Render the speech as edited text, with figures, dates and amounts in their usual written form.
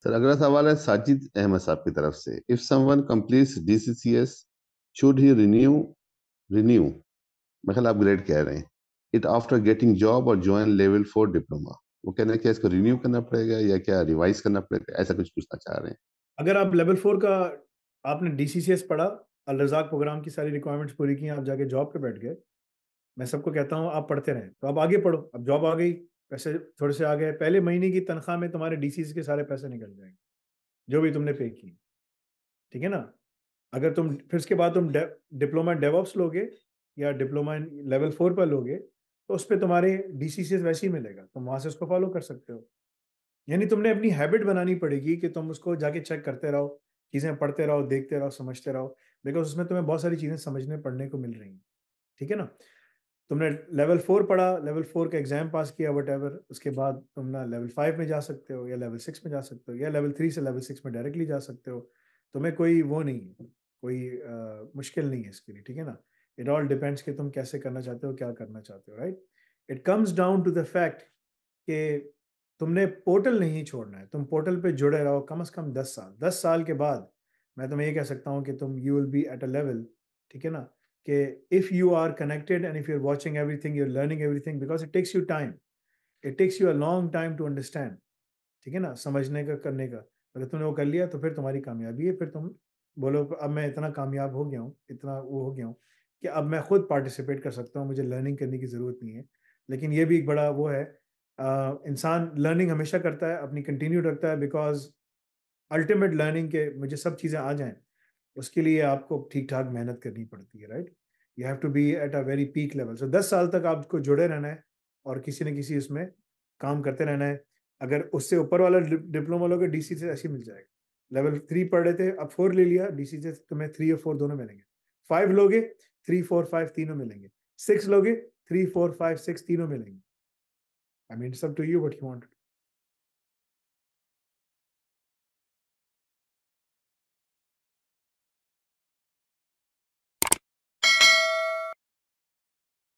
Sir अगला सवाल है साजिद अहमद साहब की तरफ से। If someone completes DCCS should he renew मैं ख्याल अपग्रेड कह रहे हैं इट आफ्टर गेटिंग जॉब और ज्वाइन लेवल 4 डिप्लोमा। वो कहना है कि इसको रिन्यू करना पड़ेगा या क्या रिवाइज करना पड़ेगा, ऐसा कुछ पूछना चाह रहे हैं। अगर आप लेवल 4 का आपने डीसीसीएस पढ़ा, अल रज़ाक प्रोग्राम की सारी रिक्वायरमेंट्स पूरी की, आप जाके जॉब पे बैठ गए, मैं सबको कहता हूँ आप पढ़ते रहें। तो आप आगे पढ़ो, अब जॉब आ गई, पैसे थोड़े से आ गए, पहले महीने की तनख्वाह में तुम्हारे डीसीसी के सारे पैसे निकल जाएँगे, जो भी तुमने पे किए, ठीक है ना? अगर तुम फिर उसके बाद तुम डिप्लोमा डेवऑप्स लोगे या डिप्लोमा इन लेवल 4 पर लोगे, तो उसपे तुम्हारे डीसीसीएस वैसे ही मिलेगा, तुम वहाँ से उसको फॉलो कर सकते हो। यानी तुमने अपनी हैबिट बनानी पड़ेगी कि तुम उसको जाके चेक करते रहो, चीज़ें पढ़ते रहो, देखते रहो, समझते रहो, बिकॉज़ उसमें तुम्हें बहुत सारी चीज़ें समझने, पढ़ने को मिल रही हैं, ठीक है ना? तुमने लेवल 4 पढ़ा, लेवल 4 का एग्ज़ाम पास किया व्हाटएवर, उसके बाद तुम ना लेवल 5 में जा सकते हो या लेवल 6 में जा सकते हो या लेवल 3 से लेवल 6 में डायरेक्टली जा सकते हो। तुम्हें कोई वो नहीं है, कोई मुश्किल नहीं है इसके लिए, ठीक है ना? इट ऑल डिपेंड्स कि तुम कैसे करना चाहते हो, क्या करना चाहते हो, right? It comes down to the fact कि तुमने पोर्टल नहीं छोड़ना है, तुम पोर्टल पे जुड़े रहो कम से कम 10 साल। 10 साल के बाद मैं तुम्हें ये कह सकता हूँ कि तुम you will be at a level, ठीक है ना? कि if you are connected and if you are watching everything, you are learning everything, because it takes you time, it takes you a long time to understand, ठीक है ना? समझने का, करने का। अगर तुमने वो कर लिया तो फिर तुम्हारी कामयाबी है, फिर तुम बोलो अब मैं इतना कामयाब हो गया हूँ, इतना वो हो गया हूँ कि अब मैं खुद पार्टिसिपेट कर सकता हूँ, मुझे लर्निंग करने की ज़रूरत नहीं है। लेकिन ये भी एक बड़ा वो है, इंसान लर्निंग हमेशा करता है, अपनी कंटिन्यू रखता है, बिकॉज़ अल्टीमेट लर्निंग के मुझे सब चीज़ें आ जाएँ, उसके लिए आपको ठीक-ठाक मेहनत करनी पड़ती है, right? You have to be at a very peak level. So 10 साल तक आपको जुड़े रहना है और किसी न किसी उसमें काम करते रहना है। अगर उससे ऊपर वाला डिप्लोमा लोगे, डीसी से ऐसे ही मिल जाएगा। लेवल 3 पढ़ रहे थे, अब 4 ले लिया, डीसी से तुम्हें 3 और 4 दोनों मिलेंगे। 5 लोगे, 3, 4, 5 तीनों मिलेंगे। 6 लोगे, 3, 4, 5, 6 तीनों मिलेंगे। I mean it's up to you what you want.